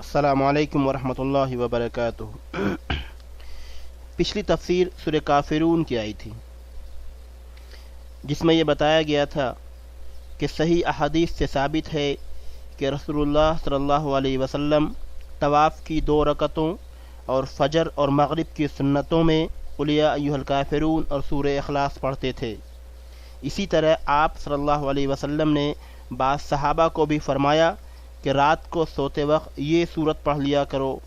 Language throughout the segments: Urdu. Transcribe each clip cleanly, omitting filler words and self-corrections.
السلام علیکم ورحمۃ اللہ وبرکاتہ۔ پچھلی تفسیر سورہ کافرون کی آئی تھی، جس میں یہ بتایا گیا تھا کہ صحیح احادیث سے ثابت ہے کہ رسول اللہ صلی اللہ علیہ وسلم طواف کی 2 رکعتوں اور فجر اور مغرب کی سنتوں میں قل یا ایھا الکافرون اور سورہ اخلاص پڑھتے تھے۔ اسی طرح آپ صلی اللہ علیہ وسلم نے بعض صحابہ کو بھی فرمایا کہ رات کو سوتے وقت یہ صورت پڑھ لیا کرو،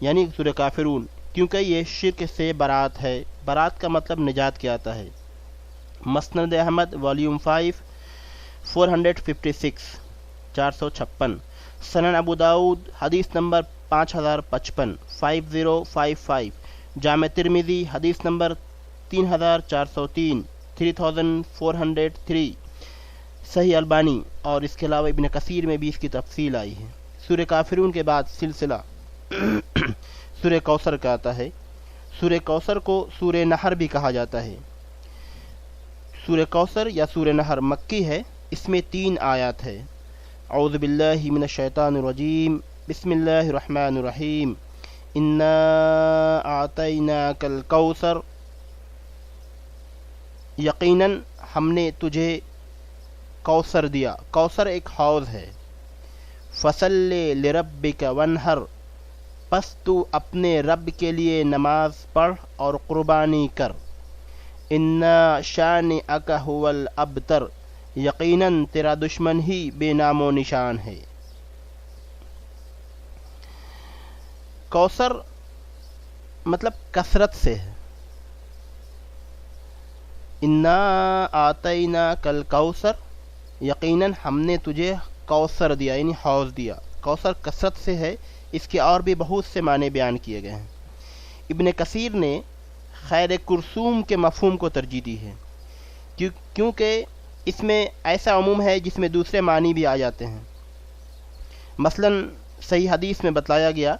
یعنی سورہ کافرون، کیونکہ یہ شرک سے برات ہے۔ برات کا مطلب نجات کیا آتا ہے۔ مسند احمد والیوم 5 456 456، سنن ابو داؤد حدیث نمبر 5055 5055، جامع ترمذی حدیث نمبر 3403 3403، صحیح البانی، اور اس کے علاوہ ابن کثیر میں بھی اس کی تفصیل آئی ہے۔ سورہ کافرون کے بعد سلسلہ سورہ کوثر کا آتا ہے۔ سورہ کوثر کو سورہ نحر بھی کہا جاتا ہے۔ سورہ کوثر یا سورہ نحر مکی ہے، اس میں 3 آیات ہے۔ اعوذ باللہ من الشیطان الرجیم، بسم اللہ الرحمن الرحیم، انا اعطیناک الکوثر، یقیناً ہم نے تجھے کوثر دیا۔ کوثر ایک حوض ہے۔ فصلی لربک وانحر، پس تو اپنے رب کے لیے نماز پڑھ اور قربانی کر۔ انا شانئک ھو الابتر، یقیناً تیرا دشمن ہی بے نام و نشان ہے۔ کوثر مطلب کثرت سے ہے۔ انا اعطیناک الکوثر، یقیناً ہم نے تجھے کوثر دیا، یعنی حوض دیا۔ کوثر کثرت سے ہے، اس کے اور بھی بہت سے معنی بیان کیے گئے ہیں۔ ابن کثیر نے خیر کرسوم کے مفہوم کو ترجیح دی ہے، کیونکہ اس میں ایسا عموم ہے جس میں دوسرے معنی بھی آ جاتے ہیں۔ مثلا صحیح حدیث میں بتلایا گیا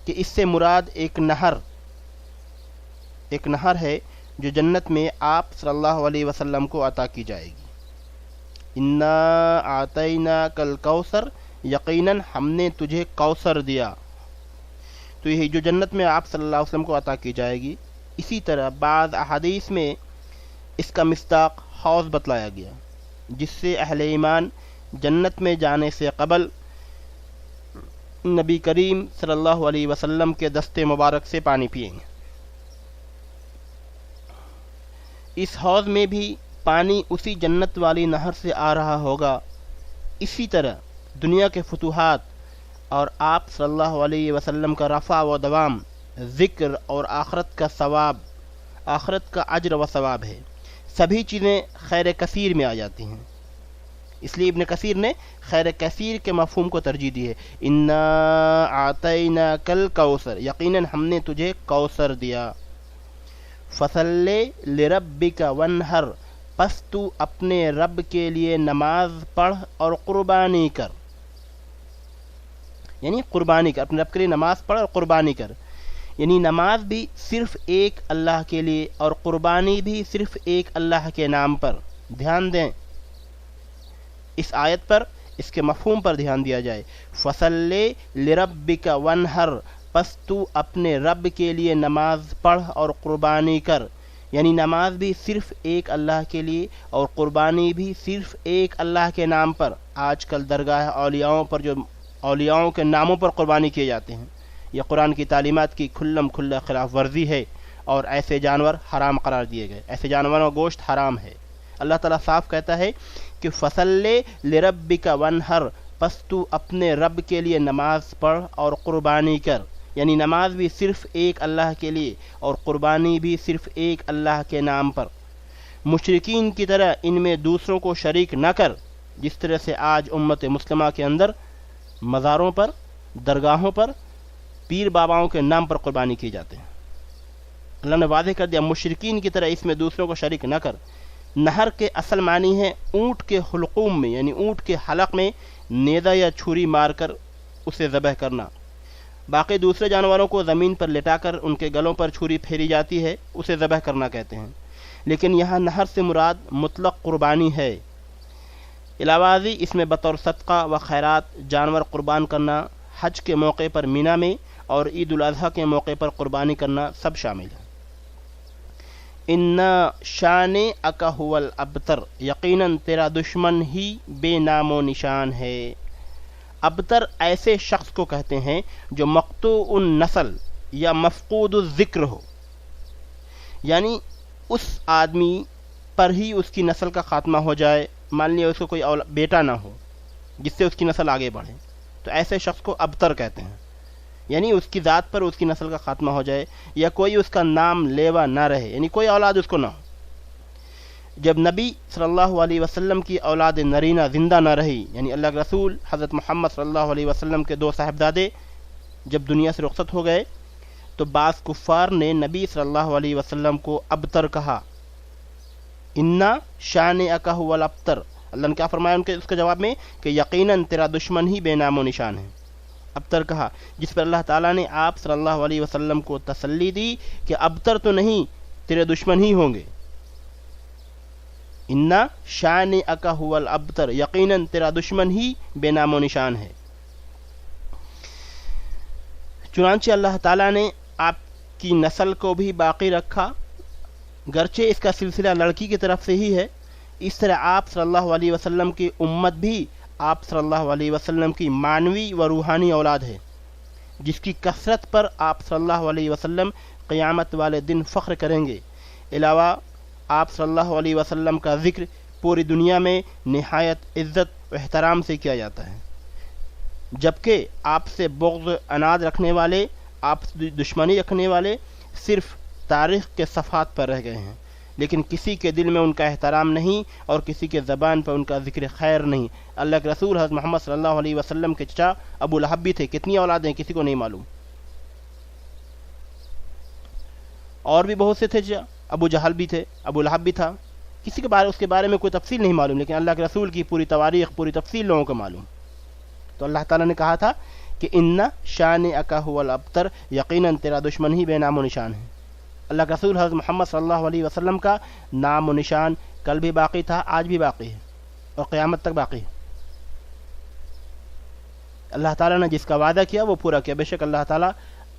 کہ اس سے مراد ایک نہر ہے جو جنت میں آپ صلی اللہ علیہ وسلم کو عطا کی جائے گی۔ انا اعطیناک الکوثر، یقیناً ہم نے تجھے کوثر دیا، تو یہ جو جنت میں آپ صلی اللہ علیہ وسلم کو عطا کی جائے گی۔ اسی طرح بعض احادیث میں اس کا مصداق حوض بتلایا گیا، جس سے اہل ایمان جنت میں جانے سے قبل نبی کریم صلی اللہ علیہ وسلم کے دست مبارک سے پانی پئیں گے۔ اس حوض میں بھی پانی اسی جنت والی نہر سے آ رہا ہوگا۔ اسی طرح دنیا کے فتوحات اور آپ صلی اللہ علیہ وسلم کا رفع و دوام، ذکر اور آخرت کا ثواب، آخرت کا اجر و ثواب ہے، سبھی چیزیں خیر کثیر میں آ جاتی ہیں۔ اس لیے ابن کثیر نے خیر کثیر کے مفہوم کو ترجیح دی ہے۔ انا اعطیناک الکوثر، یقیناً ہم نے تجھے کوثر دیا۔ فصلی لربک وانحر، پس تو اپنے رب کے لیے نماز پڑھ اور قربانی کر، یعنی قربانی کر، اپنے رب کے لیے نماز پڑھ اور قربانی کر، یعنی نماز بھی صرف ایک اللہ کے لیے اور قربانی بھی صرف ایک اللہ کے نام پر۔ دھیان دیں اس آیت پر، اس کے مفہوم پر دھیان دیا جائے۔ فصلی لربک وانحر، پس تو اپنے رب کے لیے نماز پڑھ اور قربانی کر، یعنی نماز بھی صرف ایک اللہ کے لیے اور قربانی بھی صرف ایک اللہ کے نام پر۔ آج کل درگاہ اولیاؤں پر جو اولیاؤں کے ناموں پر قربانی کیے جاتے ہیں، یہ قرآن کی تعلیمات کی کھلم کھلا خلاف ورزی ہے، اور ایسے جانور حرام قرار دیے گئے، ایسے جانوروں کا گوشت حرام ہے۔ اللہ تعالیٰ صاف کہتا ہے کہ فصلی لربک وانحر، پس تو اپنے رب کے لیے نماز پڑھ اور قربانی کر، یعنی نماز بھی صرف ایک اللہ کے لیے اور قربانی بھی صرف ایک اللہ کے نام پر۔ مشرکین کی طرح ان میں دوسروں کو شریک نہ کر، جس طرح سے آج امت مسلمہ کے اندر مزاروں پر، درگاہوں پر، پیر باباؤں کے نام پر قربانی کی جاتے ہیں۔ اللہ نے واضح کر دیا مشرکین کی طرح اس میں دوسروں کو شریک نہ کر۔ نہر کے اصل معنی ہے اونٹ کے حلقوم میں، یعنی اونٹ کے حلق میں نیزہ یا چھری مار کر اسے ذبح کرنا۔ باقی دوسرے جانوروں کو زمین پر لٹا کر ان کے گلوں پر چھری پھیری جاتی ہے، اسے ذبح کرنا کہتے ہیں۔ لیکن یہاں نہر سے مراد مطلق قربانی ہے۔ علاوہ ازیں اس میں بطور صدقہ و خیرات جانور قربان کرنا حج کے موقع پر مینا میں اور عید الاضحیٰ کے موقع پر قربانی کرنا سب شامل ہے۔ اِنَّ شَانِئَکَ هُوَ الْأَبْتَرُ، یقیناً تیرا دشمن ہی بے نام و نشان ہے۔ ابتر ایسے شخص کو کہتے ہیں جو مقطوع النسل یا مفقود الذکر ہو، یعنی اس آدمی پر ہی اس کی نسل کا خاتمہ ہو جائے، مان لیا اس کو کوئی بیٹا نہ ہو جس سے اس کی نسل آگے بڑھے، تو ایسے شخص کو ابتر کہتے ہیں، یعنی اس کی ذات پر اس کی نسل کا خاتمہ ہو جائے، یا کوئی اس کا نام لیوا نہ رہے، یعنی کوئی اولاد اس کو نہ ہو۔ جب نبی صلی اللہ علیہ وسلم کی اولاد نرینہ زندہ نہ رہی، یعنی اللہ کے رسول حضرت محمد صلی اللہ علیہ وسلم کے 2 صاحبزادے جب دنیا سے رخصت ہو گئے، تو بعض کفار نے نبی صلی اللہ علیہ وسلم کو ابتر کہا۔ اِنَّ شَانِئَکَ هُوَ الْأَبْتَرُ، اللہ نے کیا فرمایا اس کے جواب میں کہ یقیناً تیرا دشمن ہی بے نام و نشان ہے، ابتر کہا، جس پر اللہ تعالیٰ نے آپ صلی اللہ علیہ وسلم کو تسلی دی کہ ابتر تو نہیں، تیرے دشمن ہی ہوں گے۔ اِنَّ شَانِئَکَ هُوَ الْأَبْتَرُ، یقیناً تیرا دشمن ہی بے نام و نشان ہے۔ چنانچہ اللہ تعالیٰ نے آپ کی نسل کو بھی باقی رکھا، گرچہ اس کا سلسلہ لڑکی کی طرف سے ہی ہے۔ اس طرح آپ صلی اللہ علیہ وسلم کی امت بھی آپ صلی اللہ علیہ وسلم کی معنوی و روحانی اولاد ہے، جس کی کثرت پر آپ صلی اللہ علیہ وسلم قیامت والے دن فخر کریں گے۔ علاوہ آپ صلی اللہ علیہ وسلم کا ذکر پوری دنیا میں نہایت عزت و احترام سے کیا جاتا ہے، جبکہ آپ سے بغض عناد رکھنے والے، آپ سے دشمنی رکھنے والے صرف تاریخ کے صفحات پر رہ گئے ہیں، لیکن کسی کے دل میں ان کا احترام نہیں اور کسی کے زبان پر ان کا ذکر خیر نہیں۔ اللہ کے رسول حضرت محمد صلی اللہ علیہ وسلم کے چچا ابو لہب بھی تھے، کتنی اولادیں کسی کو نہیں معلوم، اور بھی بہت سے تھے، ابو جہل بھی تھے، ابو لہب بھی تھا، کسی کے بارے اس کے بارے میں کوئی تفصیل نہیں معلوم، لیکن اللہ کے رسول کی پوری تواریخ، پوری تفصیل لوگوں کو معلوم۔ تو اللہ تعالیٰ نے کہا تھا کہ اِنَّ شَانِئَکَ هُوَ الْأَبْتَرُ، یقیناً تیرا دشمن ہی بے نام و نشان ہے۔ اللہ کے رسول حضرت محمد صلی اللہ علیہ وسلم کا نام و نشان کل بھی باقی تھا، آج بھی باقی ہے اور قیامت تک باقی ہے۔ اللہ تعالیٰ نے جس کا وعدہ کیا وہ پورا کیا، بے شک اللہ تعالیٰ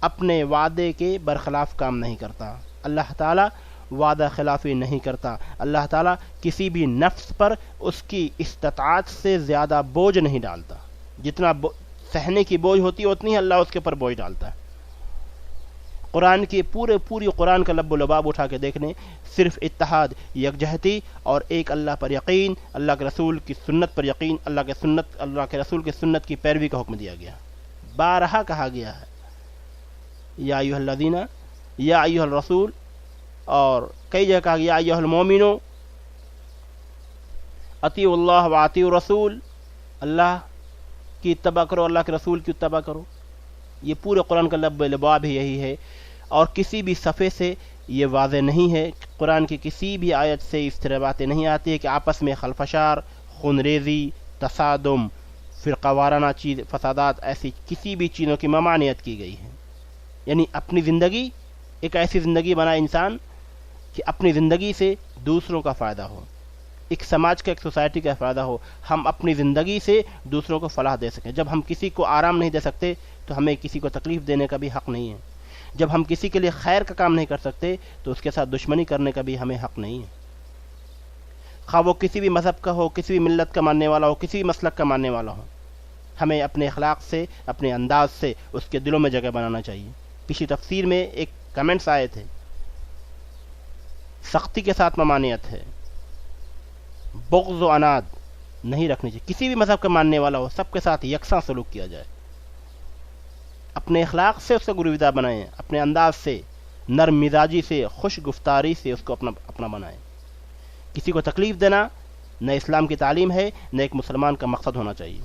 اپنے وعدے کے برخلاف کام نہیں کرتا، اللہ تعالیٰ وعدہ خلافی نہیں کرتا، اللہ تعالیٰ کسی بھی نفس پر اس کی استطاعت سے زیادہ بوجھ نہیں ڈالتا، جتنا سہنے کی بوجھ ہوتی ہے اتنی ہی اللہ اس کے پر بوجھ ڈالتا ہے۔ قرآن کی پوری قرآن کا لب و لباب اٹھا کے دیکھنے، صرف اتحاد، یکجہتی اور ایک اللہ پر یقین، اللہ کے رسول کی سنت پر یقین، اللہ کے رسول کی سنت کی پیروی کا حکم دیا گیا، بارہا کہا گیا ہے یا ایھا الذین، یا ایھا الرسول، اور کئی جگہ کہا گیا یا ایھا المؤمنون اطیعوا اللہ واطیعوا الرسول، اللہ کی اتباع کرو، اللہ کے رسول کی اتباع کرو۔ یہ پورے قرآن کا لب و لباب ہی یہی ہے، اور کسی بھی صفحے سے یہ واضح نہیں ہے، قرآن کی کسی بھی آیت سے اس طرح باتیں نہیں آتی ہے کہ آپس میں خلفشار، خونریزی، تصادم، فرقہ وارانہ چیز، فسادات، ایسی کسی بھی چیزوں کی ممانعت کی گئی ہے۔ یعنی اپنی زندگی، ایک ایسی زندگی بنائے انسان کہ اپنی زندگی سے دوسروں کا فائدہ ہو، ایک سماج کا، ایک سوسائٹی کا فائدہ ہو، ہم اپنی زندگی سے دوسروں کو فلاح دے سکیں۔ جب ہم کسی کو آرام نہیں دے سکتے تو ہمیں کسی کو تکلیف دینے کا بھی حق نہیں ہے۔ جب ہم کسی کے لیے خیر کا کام نہیں کر سکتے تو اس کے ساتھ دشمنی کرنے کا بھی ہمیں حق نہیں ہے، خواہ وہ کسی بھی مذہب کا ہو، کسی بھی ملت کا ماننے والا ہو، کسی بھی مسلک کا ماننے والا ہو۔ ہمیں اپنے اخلاق سے، اپنے انداز سے اس کے دلوں میں جگہ بنانا چاہیے۔ پچھلی تفسیر میں ایک کمنٹس آئے تھے، سختی کے ساتھ ممانعت ہے، بغض و عناد نہیں رکھنی چاہیے، کسی بھی مذہب کا ماننے والا ہو سب کے ساتھ یکساں سلوک کیا جائے، اپنے اخلاق سے اس کو گرویدہ بنائیں، اپنے انداز سے، نرم مزاجی سے، خوش گفتاری سے اس کو اپنا بنائیں۔ کسی کو تکلیف دینا نہ اسلام کی تعلیم ہے، نہ ایک مسلمان کا مقصد ہونا چاہیے۔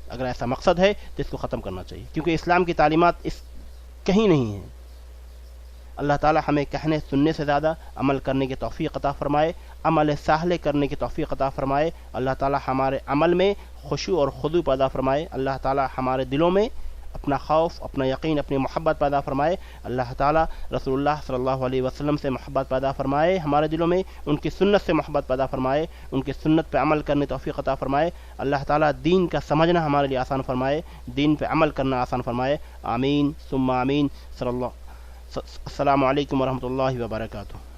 اگر ایسا مقصد ہے تو اس کو ختم کرنا چاہیے، کیونکہ اسلام کی تعلیمات اس کہیں نہیں ہیں۔ اللہ تعالیٰ ہمیں کہنے سننے سے زیادہ عمل کرنے کی توفیق عطا فرمائے، عمل صالح کرنے کی توفیق عطا فرمائے۔ اللہ تعالیٰ ہمارے عمل میں خشوع اور خضوع پیدا فرمائے۔ اللہ تعالیٰ ہمارے دلوں میں اپنا خوف، اپنا یقین، اپنی محبت پیدا فرمائے۔ اللہ تعالیٰ رسول اللہ صلی اللہ علیہ وسلم سے محبت پیدا فرمائے ہمارے دلوں میں، ان کی سنت سے محبت پیدا فرمائے، ان کی سنت پہ عمل کرنے توفیق عطا فرمائے۔ اللہ تعالیٰ دین کا سمجھنا ہمارے لیے آسان فرمائے، دین پہ عمل کرنا آسان فرمائے۔ آمین ثم آمین۔ السلام علیکم ورحمۃ اللہ وبرکاتہ۔